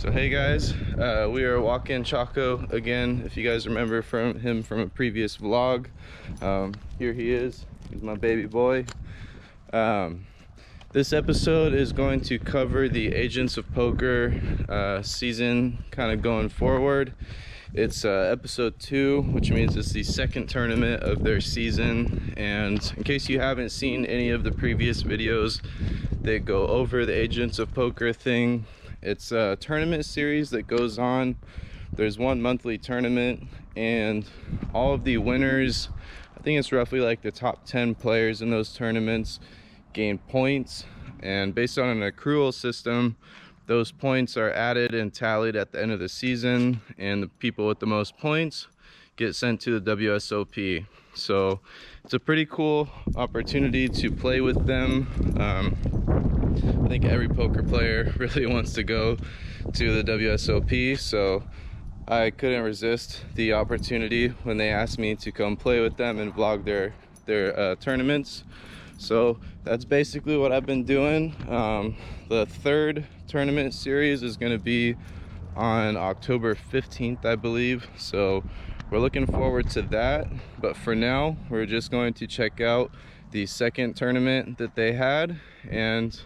So hey guys, we are walking Chaco again. If you guys remember from a previous vlog, here he is. He's my baby boy. This episode is going to cover the Agents of Poker season, kind of going forward. It's episode 2, which means it's the second tournament of their season. And in case you haven't seen any of the previous videos that go over the Agents of Poker thing, it's a tournament series that goes on. There's one monthly tournament, and all of the winners, I think it's roughly like the top 10 players in those tournaments, gain points, and based on an accrual system, those points are added and tallied at the end of the season, and the people with the most points get sent to the WSOP. So it's a pretty cool opportunity to play with them. I think every poker player really wants to go to the WSOP, so I couldn't resist the opportunity when they asked me to come play with them and vlog their tournaments. So that's basically what I've been doing. The third tournament series is going to be on October 15th, I believe. So we're looking forward to that. But for now, we're just going to check out the second tournament that they had. And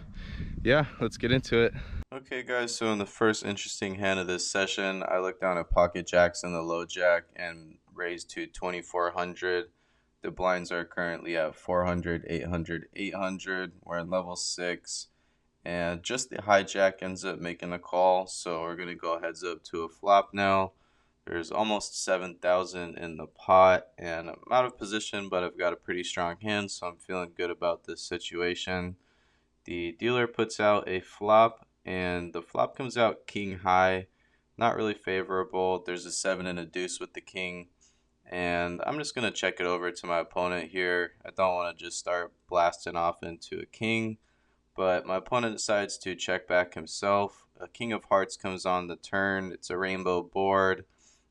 yeah, let's get into it. Okay guys, so in the first interesting hand of this session, I looked down at pocket jacks and the low jack and raised to 2400. The blinds are currently at 400, 800, 800. We're in level 6, and just the hijack ends up making a call, so we're going to go heads up to a flop now. There's almost 7,000 in the pot, and I'm out of position, but I've got a pretty strong hand, so I'm feeling good about this situation. The dealer puts out a flop, and the flop comes out king high. Not really favorable. There's a 7 and a deuce with the king. And I'm just going to check it over to my opponent here. I don't want to just start blasting off into a king, but my opponent decides to check back himself. A king of hearts comes on the turn. It's a rainbow board.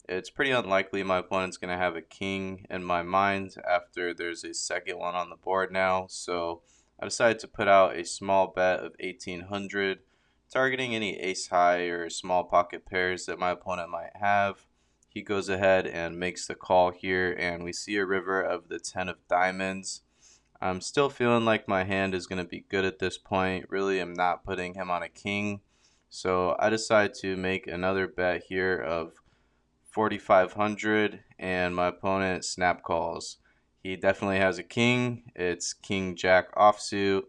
It's pretty unlikely my opponent's going to have a king in my mind after there's a second one on the board now. So I decided to put out a small bet of 1800, targeting any ace high or small pocket pairs that my opponent might have. He goes ahead and makes the call here, and we see a river of the 10 of diamonds. I'm still feeling like my hand is going to be good at this point. Really am not putting him on a king. So I decide to make another bet here of 4,500, and my opponent snap calls. He definitely has a king. It's king jack offsuit,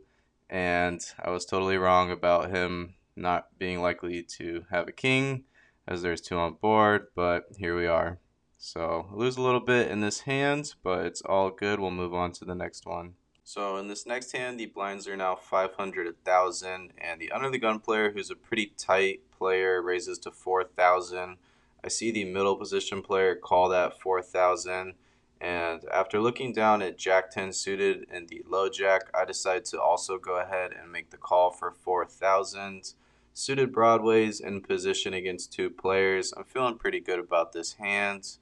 and I was totally wrong about him not being likely to have a king, as there's 2 on board, but here we are. So I lose a little bit in this hand, but it's all good. We'll move on to the next one. So in this next hand, the blinds are now 500, 1,000, and the under the gun player, who's a pretty tight player, raises to 4,000. I see the middle position player call that 4,000, and after looking down at jack 10 suited and the low jack, I decide to also go ahead and make the call for 4,000. Suited broadways in position against 2 players. I'm feeling pretty good about this hand.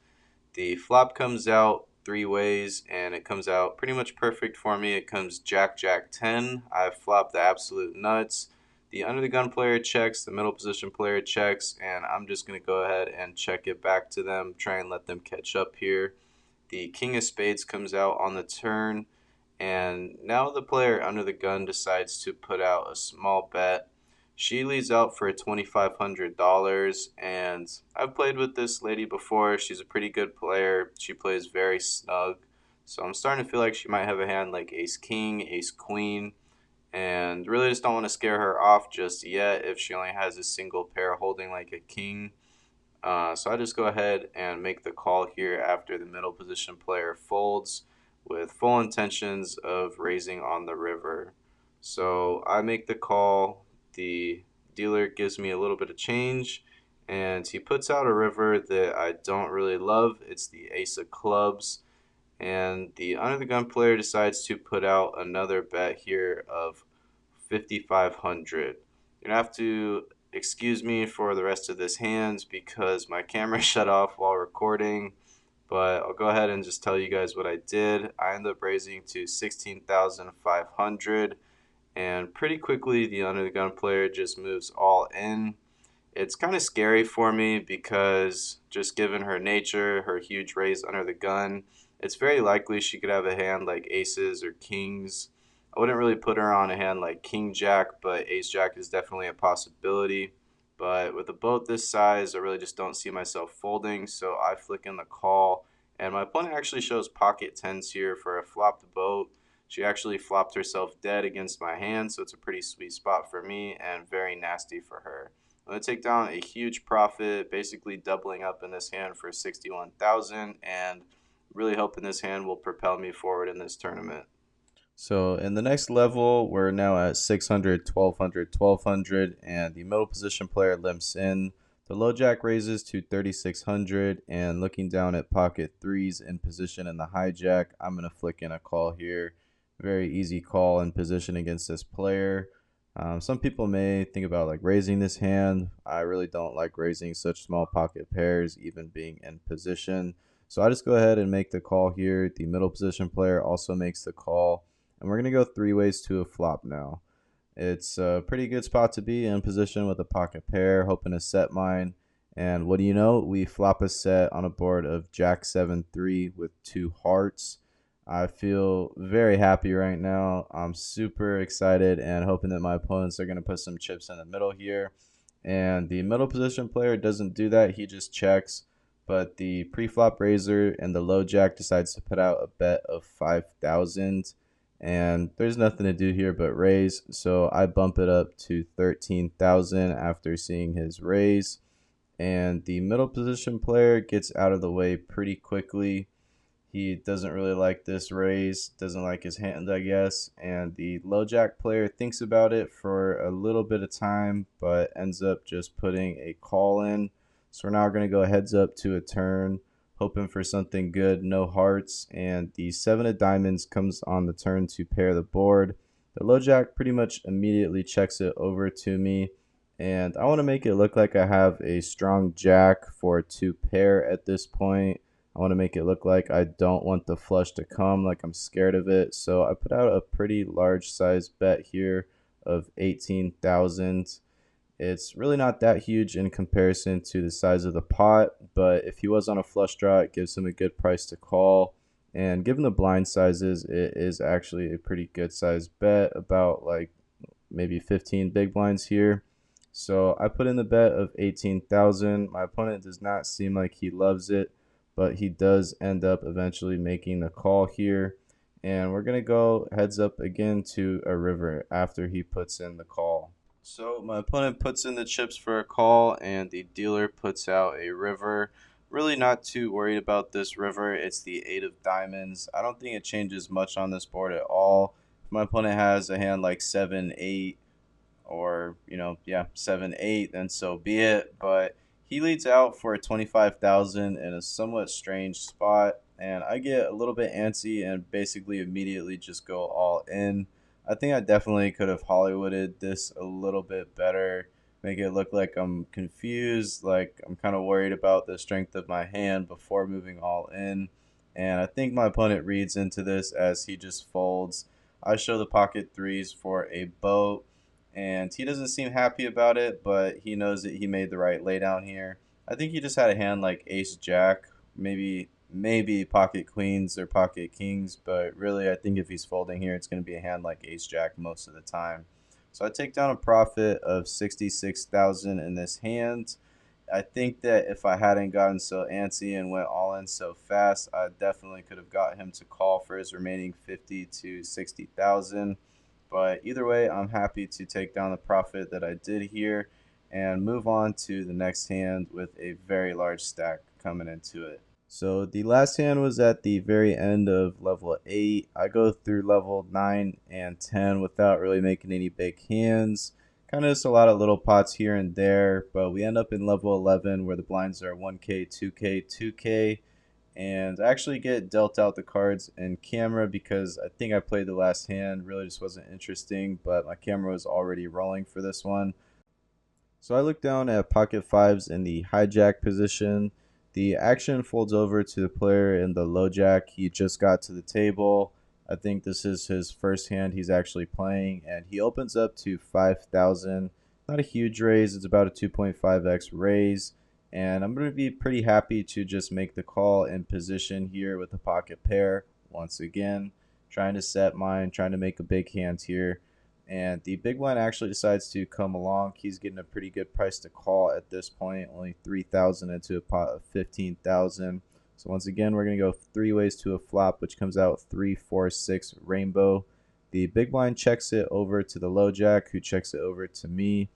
The flop comes out 3 ways, and it comes out pretty much perfect for me. It comes jack jack 10. I've flopped the absolute nuts. The under the gun player checks, the middle position player checks, and I'm just going to go ahead and check it back to them, try and let them catch up here. The king of spades comes out on the turn, and now the player under the gun decides to put out a small bet. She leads out for $2,500, and I've played with this lady before. She's a pretty good player. She plays very snug, so I'm starting to feel like she might have a hand like ace king, ace queen, and really just don't want to scare her off just yet if she only has a single pair holding like a king. So I just go ahead and make the call here after the middle position player folds with full intentions of raising on the river. So I make the call. The dealer gives me a little bit of change, and he puts out a river that I don't really love. It's the ace of clubs, and the under the gun player decides to put out another bet here of 5,500. You're gonna have to excuse me for the rest of this hand because my camera shut off while recording, but I'll go ahead and just tell you guys what I did. I ended up raising to 16,500, and pretty quickly the under the gun player just moves all in. It's kind of scary for me because just given her nature, her huge raise under the gun, it's very likely she could have a hand like aces or kings. I wouldn't really put her on a hand like king jack, but ace jack is definitely a possibility. But with a boat this size, I really just don't see myself folding, so I flick in the call. And my opponent actually shows pocket tens here for a flopped boat. She actually flopped herself dead against my hand, so it's a pretty sweet spot for me and very nasty for her. I'm going to take down a huge profit, basically doubling up in this hand for 61,000 and really hoping this hand will propel me forward in this tournament. So in the next level, we're now at 600, 1200, 1200, and the middle position player limps in. The low jack raises to 3600, and looking down at pocket threes in position in the hijack, I'm going to flick in a call here. Very easy call in position against this player. Some people may think about like raising this hand. I really don't like raising such small pocket pairs, even being in position. So I just go ahead and make the call here. The middle position player also makes the call. And we're going to go three ways to a flop now. It's a pretty good spot to be in position with a pocket pair, hoping to set mine. And what do you know? We flop a set on a board of Jack 7-3 with two hearts. I feel very happy right now. I'm super excited and hoping that my opponents are going to put some chips in the middle here. And the middle position player doesn't do that. He just checks. But the pre-flop raiser and the low jack decides to put out a bet of 5,000. And there's nothing to do here but raise. So I bump it up to 13,000 after seeing his raise. And the middle position player gets out of the way pretty quickly. He doesn't really like this raise, doesn't like his hand, I guess. And the low jack player thinks about it for a little bit of time, but ends up just putting a call in. So we're now going to go heads up to a turn, hoping for something good, no hearts. And the seven of diamonds comes on the turn to pair the board. The low jack pretty much immediately checks it over to me. And I want to make it look like I have a strong jack for to pair at this point. I want to make it look like I don't want the flush to come, like I'm scared of it. So I put out a pretty large size bet here of 18,000. It's really not that huge in comparison to the size of the pot, but if he was on a flush draw, it gives him a good price to call. And given the blind sizes, it is actually a pretty good size bet, about like maybe 15 big blinds here. So I put in the bet of 18,000. My opponent does not seem like he loves it, but he does end up eventually making the call here. And we're going to go heads up again to a river after he puts in the call. So my opponent puts in the chips for a call, and the dealer puts out a river. Really not too worried about this river. It's the 8 of diamonds. I don't think it changes much on this board at all. If my opponent has a hand like 7-8, or 7-8, then so be it. But he leads out for 25,000 in a somewhat strange spot, and I get a little bit antsy and basically immediately just go all in. I think I definitely could have Hollywooded this a little bit better, make it look like I'm confused, like I'm kind of worried about the strength of my hand before moving all in. And I think my opponent reads into this as he just folds. I show the pocket threes for a boat, and he doesn't seem happy about it, but he knows that he made the right laydown here. I think he just had a hand like ace jack, maybe pocket queens or pocket kings, but really I think if he's folding here, it's going to be a hand like ace jack most of the time. So I take down a profit of 66,000 in this hand. I think that if I hadn't gotten so antsy and went all in so fast, I definitely could have got him to call for his remaining 50 to 60,000. But either way, I'm happy to take down the profit that I did here and move on to the next hand with a very large stack coming into it. So the last hand was at the very end of level 8. I go through level 9 and 10 without really making any big hands. Kind of just a lot of little pots here and there, but we end up in level 11 where the blinds are 1K, 2K, 2K. And I actually get dealt out the cards in camera because I think I played the last hand. Really just wasn't interesting, but my camera was already rolling for this one. So I look down at pocket fives in the hijack position. The action folds over to the player in the low jack. He just got to the table. I think this is his first hand he's actually playing, and he opens up to 5,000 not a huge raise. It's about a 2.5x raise. And I'm going to be pretty happy to just make the call in position here with the pocket pair. Once again, trying to set mine, trying to make a big hand here. And the big blind actually decides to come along. He's getting a pretty good price to call at this point, only 3,000 into a pot of 15,000. So once again, we're going to go 3 ways to a flop, which comes out 3, 4, 6 rainbow. The big blind checks it over to the low jack, who checks it over to me.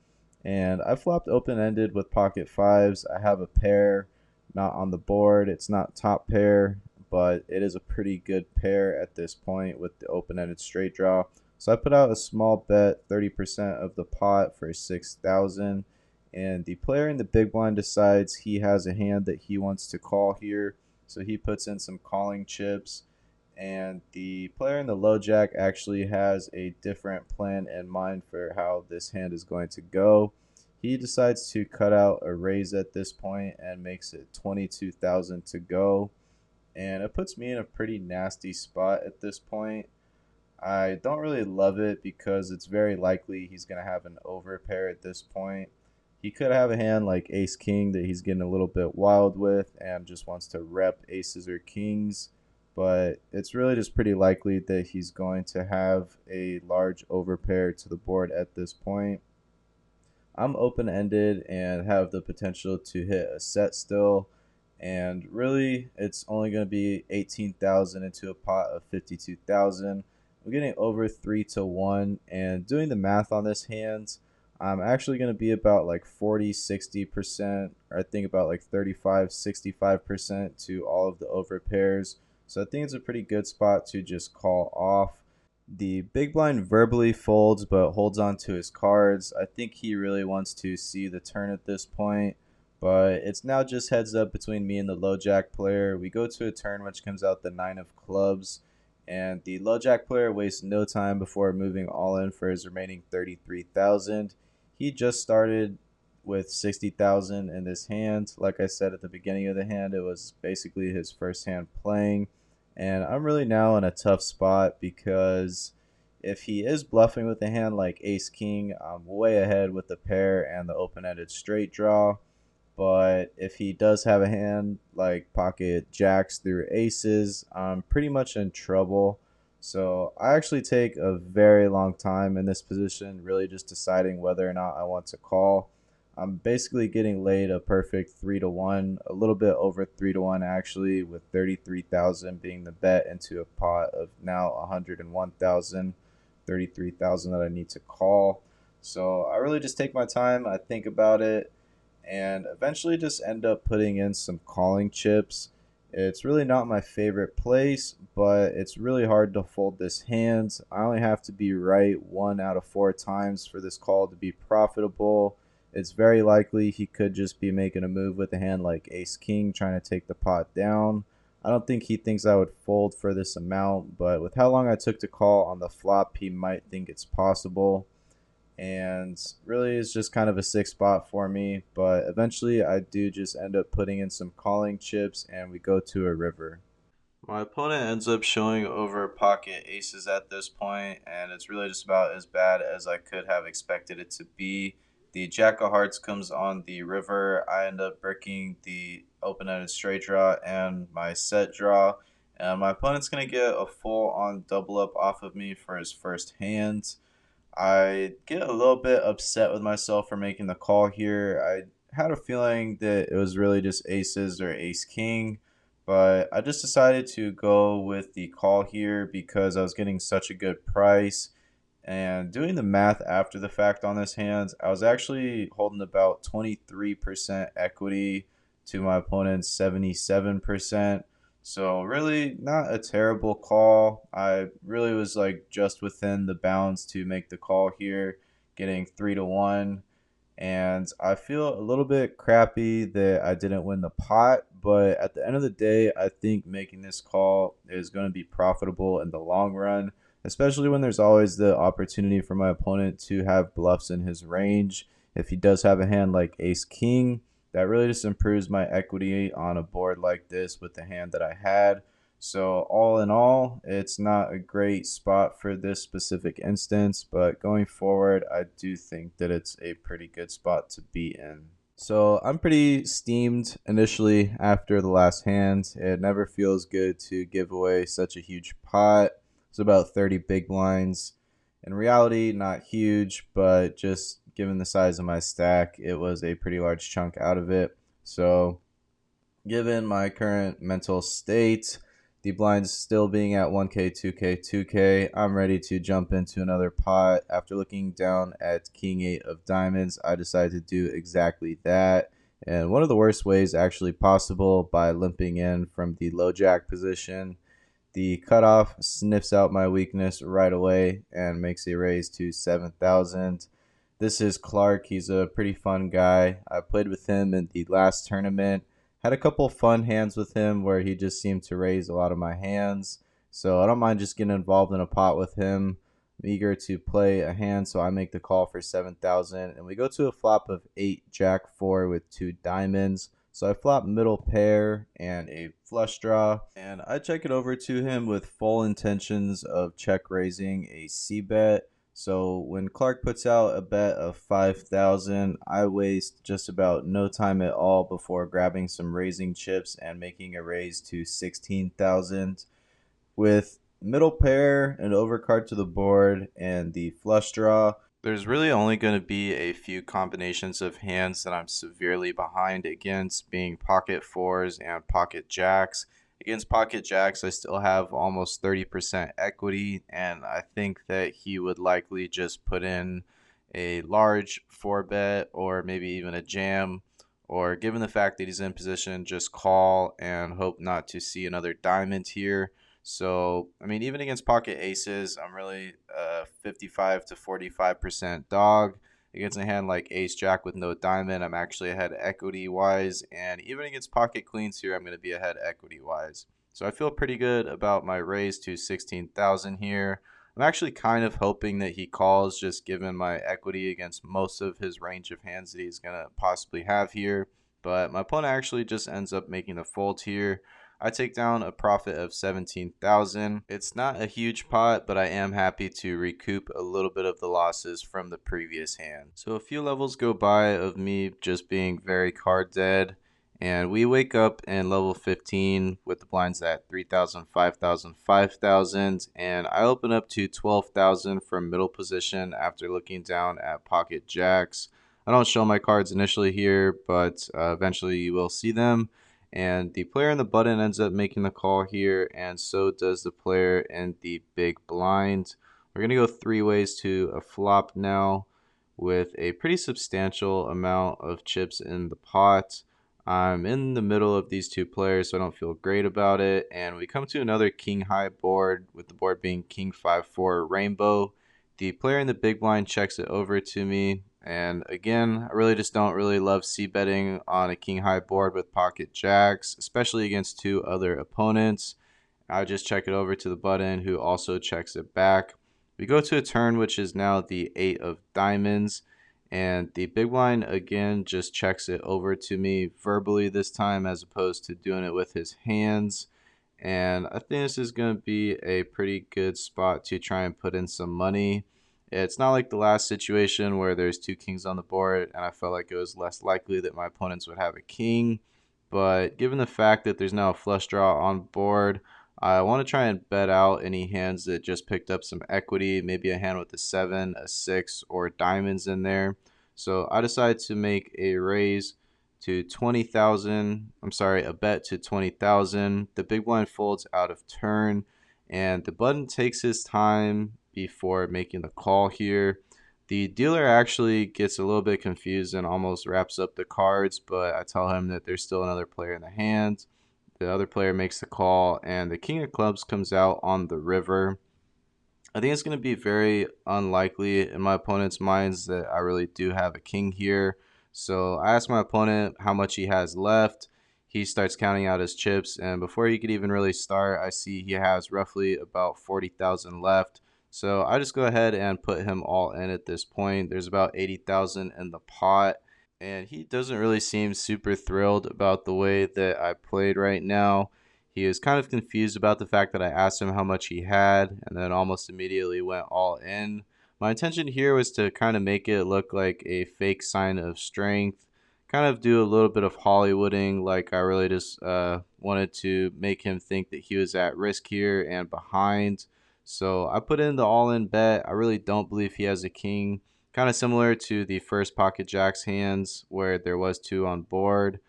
And I flopped open-ended with pocket fives. I have a pair not on the board. It's not top pair, but it is a pretty good pair at this point with the open-ended straight draw. So I put out a small bet, 30% of the pot for 6,000. And the player in the big blind decides he has a hand that he wants to call here. So he puts in some calling chips. And the player in the low jack actually has a different plan in mind for how this hand is going to go. He decides to cut out a raise at this point and makes it 22,000 to go. And it puts me in a pretty nasty spot at this point. I don't really love it because it's very likely he's going to have an overpair at this point. He could have a hand like ace king that he's getting a little bit wild with and just wants to rep aces or kings, but it's really just pretty likely that he's going to have a large overpair to the board at this point. I'm open-ended and have the potential to hit a set still, and really it's only going to be 18,000 into a pot of 52,000. I'm getting over 3 to 1, and doing the math on this hand, I'm actually going to be about like 40-60%, or I think about like 35-65% to all of the overpairs. So I think it's a pretty good spot to just call off. The big blind verbally folds but holds on to his cards. I think he really wants to see the turn at this point, but it's now just heads up between me and the low jack player. We go to a turn which comes out the 9 of clubs, and the low jack player wastes no time before moving all in for his remaining 33,000. He just started with 60,000 in this hand. Like I said at the beginning of the hand, it was basically his first hand playing. And I'm really now in a tough spot because if he is bluffing with a hand like ace king, I'm way ahead with the pair and the open-ended straight draw. But if he does have a hand like pocket jacks through aces, I'm pretty much in trouble. So I actually take a very long time in this position, really just deciding whether or not I want to call. I'm basically getting laid a perfect 3 to 1, a little bit over 3 to 1 actually, with 33,000 being the bet into a pot of now 101,000, 33,000 that I need to call. So I really just take my time, I think about it, and eventually just end up putting in some calling chips. It's really not my favorite place, but it's really hard to fold this hand. I only have to be right 1 out of 4 times for this call to be profitable. It's very likely he could just be making a move with a hand like ace king, trying to take the pot down. I don't think he thinks I would fold for this amount, but with how long I took to call on the flop, he might think it's possible. And really it's just kind of a sick spot for me, but eventually I do just end up putting in some calling chips and we go to a river. My opponent ends up showing over pocket aces at this point, and it's really just about as bad as I could have expected it to be. The jack of hearts comes on the river. I end up breaking the open-ended straight draw and my set draw, and my opponent's going to get a full-on double up off of me for his first hand. I get a little bit upset with myself for making the call here. I had a feeling that it was really just aces or ace king, but I just decided to go with the call here because I was getting such a good price. And doing the math after the fact on this hand, I was actually holding about 23% equity to my opponent's 77%. So really not a terrible call. I really was like just within the bounds to make the call here, getting 3 to 1. And I feel a little bit crappy that I didn't win the pot, but at the end of the day, I think making this call is going to be profitable in the long run, especially when there's always the opportunity for my opponent to have bluffs in his range. If he does have a hand like ace king, that really just improves my equity on a board like this with the hand that I had. So all in all, it's not a great spot for this specific instance, but going forward, I do think that it's a pretty good spot to be in. So I'm pretty steamed initially after the last hand. It never feels good to give away such a huge pot. It's about 30 big blinds. In reality, not huge, but just given the size of my stack, it was a pretty large chunk out of it. So given my current mental state, the blinds still being at 1K, 2K, 2K, I'm ready to jump into another pot. After looking down at King 8 of Diamonds, I decided to do exactly that. And one of the worst ways actually possible, by limping in from the low jack position. The cutoff sniffs out my weakness right away and makes a raise to 7,000. This is Clark. He's a pretty fun guy. I played with him in the last tournament. Had a couple fun hands with him where he just seemed to raise a lot of my hands. So I don't mind just getting involved in a pot with him. I'm eager to play a hand, so I make the call for 7,000. And we go to a flop of 8 Jack 4 with 2 diamonds. So I flop middle pair and a flush draw, and I check it over to him with full intentions of check raising a C bet. So when Clark puts out a bet of 5,000, I waste just about no time at all before grabbing some raising chips and making a raise to 16,000. With middle pair, an overcard to the board, and the flush draw, there's really only going to be a few combinations of hands that I'm severely behind against, being pocket fours and pocket jacks. Against pocket jacks, I still have almost 30% equity, and I think that he would likely just put in a large four bet or maybe even a jam, or given the fact that he's in position, just call and hope not to see another diamond here. So, I mean, even against pocket aces, I'm really 55 to 45% dog. Against a hand like ace jack with no diamond, I'm actually ahead equity wise. And even against pocket queens here, I'm going to be ahead equity wise. So I feel pretty good about my raise to 16,000 here. I'm actually kind of hoping that he calls, just given my equity against most of his range of hands that he's going to possibly have here. But my opponent actually just ends up making the fold here. I take down a profit of 17,000. It's not a huge pot, but I am happy to recoup a little bit of the losses from the previous hand. So a few levels go by of me just being very card dead, and we wake up in level 15 with the blinds at 3,000, 5,000, 5,000, and I open up to 12,000 from middle position after looking down at pocket jacks. I don't show my cards initially here, but eventually you will see them. And the player in the button ends up making the call here, and so does the player in the big blind. We're going to go 3 ways to a flop now with a pretty substantial amount of chips in the pot. I'm in the middle of these two players, so I don't feel great about it. And we come to another king high board, with the board being king 5-4 rainbow. The player in the big blind checks it over to me. And again, I really just don't really love c-betting on a king high board with pocket jacks, especially against 2 other opponents. I just check it over to the button, who also checks it back. We go to a turn, which is now the 8 of diamonds. And the big blind again just checks it over to me verbally this time, as opposed to doing it with his hands. And I think this is going to be a pretty good spot to try and put in some money. It's not like the last situation where there's 2 kings on the board and I felt like it was less likely that my opponents would have a king. But given the fact that there's now a flush draw on board, I want to try and bet out any hands that just picked up some equity, maybe a hand with a 7, a 6, or diamonds in there. So I decided to make a raise to 20,000. I'm sorry, a bet to 20,000. The big blind folds out of turn, and the button takes his time before making the call here. The dealer actually gets a little bit confused and almost wraps up the cards, but I tell him that there's still another player in the hand. The other player makes the call, and the king of clubs comes out on the river. I think it's going to be very unlikely in my opponent's minds that I really do have a king here. So I ask my opponent how much he has left. He starts counting out his chips, and before he could even really start, I see he has roughly about 40,000 left. So I just go ahead and put him all in at this point. There's about 80,000 in the pot, and he doesn't really seem super thrilled about the way that I played right now. He was kind of confused about the fact that I asked him how much he had and then almost immediately went all in. My intention here was to kind of make it look like a fake sign of strength, kind of do a little bit of Hollywooding, like I really just wanted to make him think that he was at risk here and behind. So I put in the all-in bet. I really don't believe he has a king. Kind of similar to the first pocket jacks hands where there was two on board.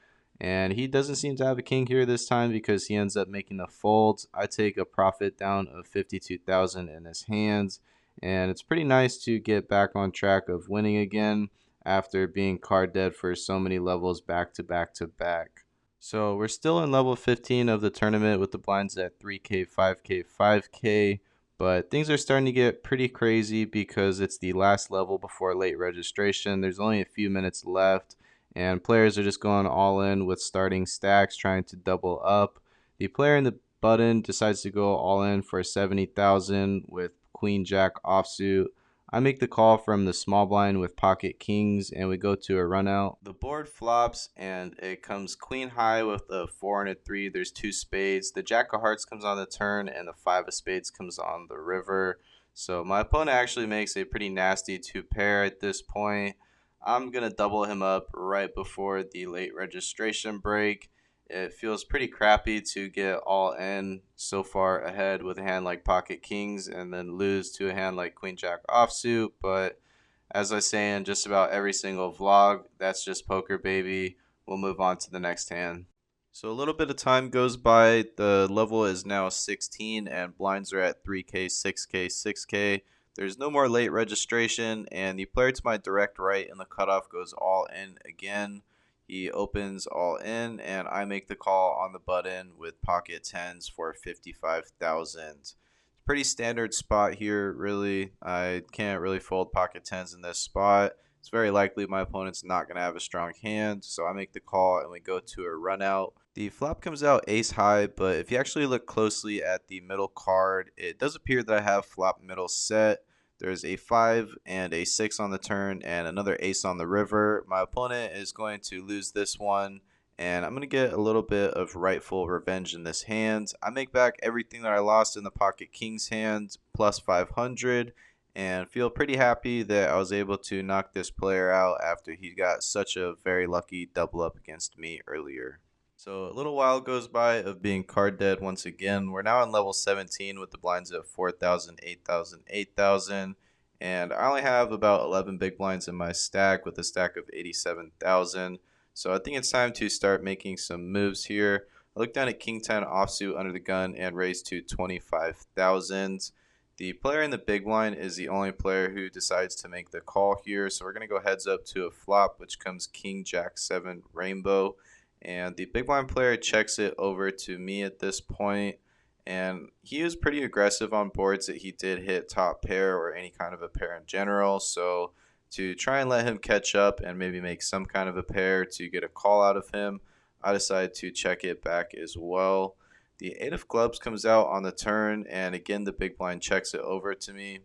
And he doesn't seem to have a king here this time because he ends up making a fold. I take a profit down of 52,000 in his hands. And it's pretty nice to get back on track of winning again after being card dead for so many levels back to back to back. So we're still in level 15 of the tournament with the blinds at 3K, 5K, 5K. But things are starting to get pretty crazy because it's the last level before late registration. There's only a few minutes left, and players are just going all in with starting stacks, trying to double up. The player in the button decides to go all in for 70,000 with Queen Jack offsuit. I make the call from the small blind with pocket kings, and we go to a run out. The board flops, and it comes queen high with a 4 and a 3. There's two spades. The jack of hearts comes on the turn, and the 5 of spades comes on the river. So my opponent actually makes a pretty nasty two pair at this point. I'm going to double him up right before the late registration break. It feels pretty crappy to get all in so far ahead with a hand like pocket kings and then lose to a hand like queen jack offsuit. But as I say in just about every single vlog, that's just poker, baby. We'll move on to the next hand. So a little bit of time goes by. The level is now 16 and blinds are at 3K, 6K, 6K. There's no more late registration, and the player to my direct right in the cutoff goes all in again. He opens all in, and I make the call on the button with pocket tens for 55,000. Pretty standard spot here, really. I can't really fold pocket tens in this spot. It's very likely my opponent's not going to have a strong hand, so I make the call and we go to a run out. The flop comes out ace high, but if you actually look closely at the middle card, it does appear that I have flop middle set. There's a 5 and a 6 on the turn and another ace on the river. My opponent is going to lose this one, and I'm going to get a little bit of rightful revenge in this hand. I make back everything that I lost in the pocket king's hand, plus 500, and feel pretty happy that I was able to knock this player out after he got such a very lucky double up against me earlier. So a little while goes by of being card dead once again. We're now on level 17 with the blinds at 4,000, 8,000, 8,000. And I only have about 11 big blinds in my stack with a stack of 87,000. So I think it's time to start making some moves here. I look down at King 10 offsuit under the gun and raise to 25,000. The player in the big blind is the only player who decides to make the call here. So we're going to go heads up to a flop, which comes King Jack 7 rainbow. And the big blind player checks it over to me at this point, and he was pretty aggressive on boards that he did hit top pair or any kind of a pair in general. So to try and let him catch up and maybe make some kind of a pair to get a call out of him, I decided to check it back as well. The 8 of clubs comes out on the turn, and again the big blind checks it over to me.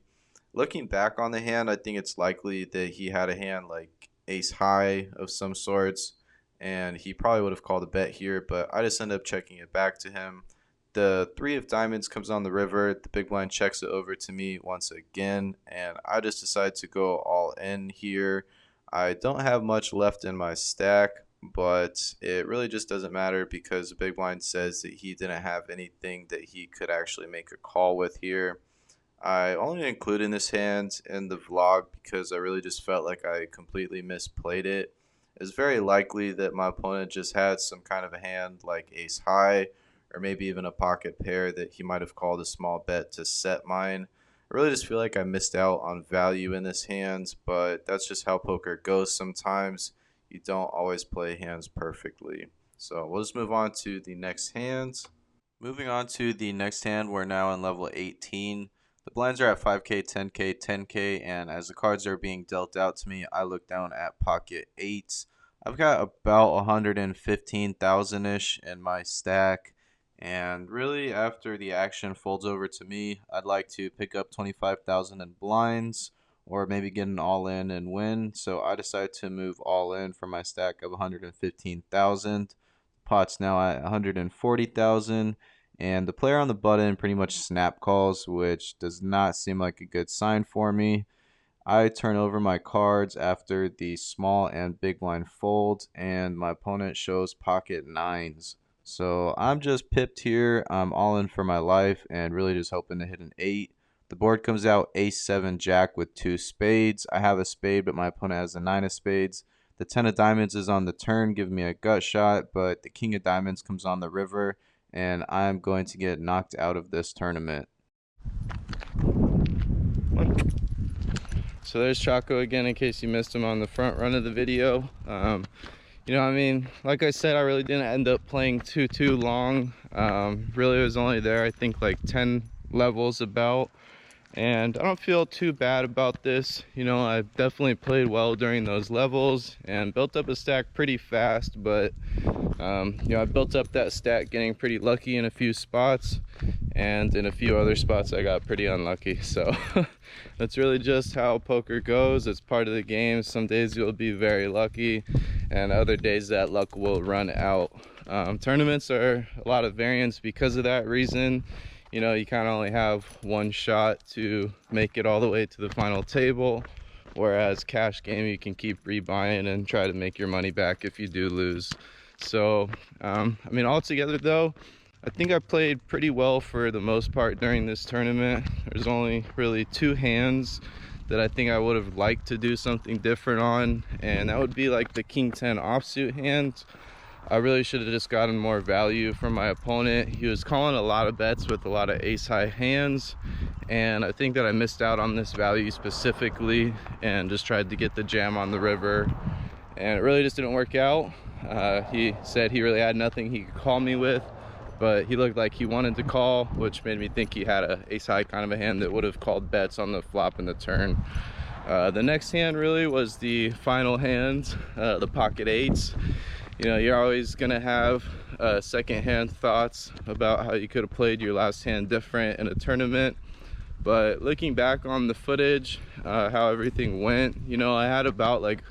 Looking back on the hand, I think it's likely that he had a hand like ace high of some sorts, and he probably would have called a bet here, but I just end up checking it back to him. The 3 of diamonds comes on the river. The big blind checks it over to me once again, and I just decide to go all in here. I don't have much left in my stack, but it really just doesn't matter because the big blind says that he didn't have anything that he could actually make a call with here. I only included this hand in the vlog because I really just felt like I completely misplayed it. It's very likely that my opponent just had some kind of a hand like ace high or maybe even a pocket pair that he might have called a small bet to set mine. I really just feel like I missed out on value in this hand, but that's just how poker goes sometimes. You don't always play hands perfectly. So we'll just move on to the next hands. Moving on to the next hand, we're now in level 18. The blinds are at 5K, 10K, 10K, and as the cards are being dealt out to me, I look down at pocket 8s. I've got about 115,000-ish in my stack, and really after the action folds over to me, I'd like to pick up 25,000 in blinds, or maybe get an all-in and win, so I decide to move all in for my stack of 115,000. Pot's now at 140,000. and the player on the button pretty much snap calls, which does not seem like a good sign for me. I turn over my cards after the small and big blind fold, and my opponent shows pocket nines. So I'm just pipped here. I'm all in for my life and really just hoping to hit an 8. The board comes out ace 7 jack with 2 spades. I have a spade, but my opponent has a 9 of spades. The 10 of diamonds is on the turn, giving me a gut shot, but the king of diamonds comes on the river, and I'm going to get knocked out of this tournament. So there's Chaco again, in case you missed him on the front run of the video. You know, I mean, like I said, I really didn't end up playing too long. Really was only there, I think, like 10 levels about. And I don't feel too bad about this. You know, I definitely played well during those levels and built up a stack pretty fast, but you know, I built up that stack getting pretty lucky in a few spots, and in a few other spots I got pretty unlucky. So that's really just how poker goes. It's part of the game. Some days you'll be very lucky, and other days that luck will run out. Tournaments are a lot of variance because of that reason. You know, you kind of only have one shot to make it all the way to the final table, whereas cash game you can keep rebuying and try to make your money back if you do lose. So I mean, altogether though, I think I played pretty well for the most part during this tournament. There's only really 2 hands that I think I would have liked to do something different on, and that would be like the king 10 offsuit hand. I really should have just gotten more value from my opponent. He was calling a lot of bets with a lot of ace high hands, and I think that I missed out on this value specifically and just tried to get the jam on the river, and it really just didn't work out. He said he really had nothing he could call me with, but he looked like he wanted to call, which made me think he had a ace high kind of a hand that would have called bets on the flop and the turn. The next hand really was the final hand, the pocket 8s. You know, you're always gonna have second-hand thoughts about how you could have played your last hand different in a tournament, but looking back on the footage, how everything went, you know, I had about like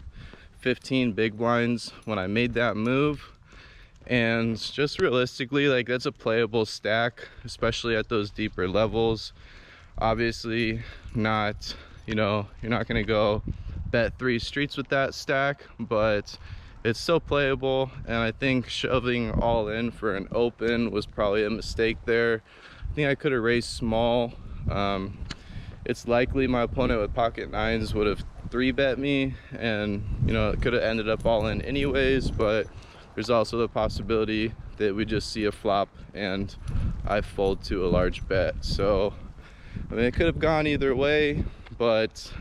15 big blinds when I made that move, and just realistically, like, that's a playable stack, especially at those deeper levels. Obviously not, you know, you're not gonna go bet 3 streets with that stack, but it's still playable, and I think shoving all in for an open was probably a mistake there. I think I could have raised small. It's likely my opponent with pocket 9s would have 3-bet me, and you know, it could have ended up all in anyways, but there's also the possibility that we just see a flop and I fold to a large bet. So I mean, it could have gone either way, but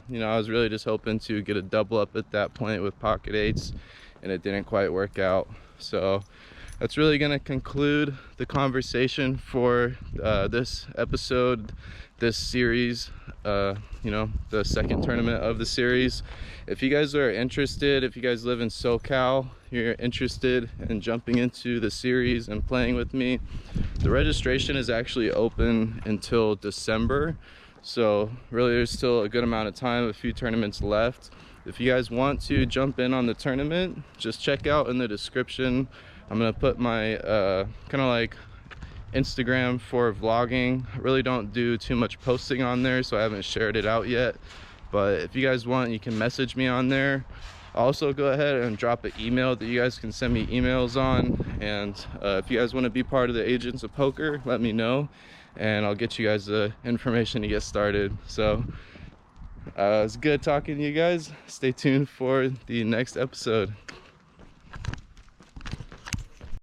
you know, I was really just hoping to get a double up at that point with pocket 8s, and it didn't quite work out. So that's really going to conclude the conversation for this episode, this series, you know, the second tournament of the series. If you guys are interested, if you guys live in SoCal, you're interested in jumping into the series and playing with me, the registration is actually open until December. So really there's still a good amount of time, a few tournaments left. If you guys want to jump in on the tournament, just check out in the description. I'm gonna put my kind of like Instagram for vlogging. I really don't do too much posting on there, so I haven't shared it out yet. But if you guys want, you can message me on there. Also, go ahead and drop an email that you guys can send me emails on. And if you guys want to be part of the Agents of Poker, let me know, and I'll get you guys the information to get started. So it's good talking to you guys. Stay tuned for the next episode.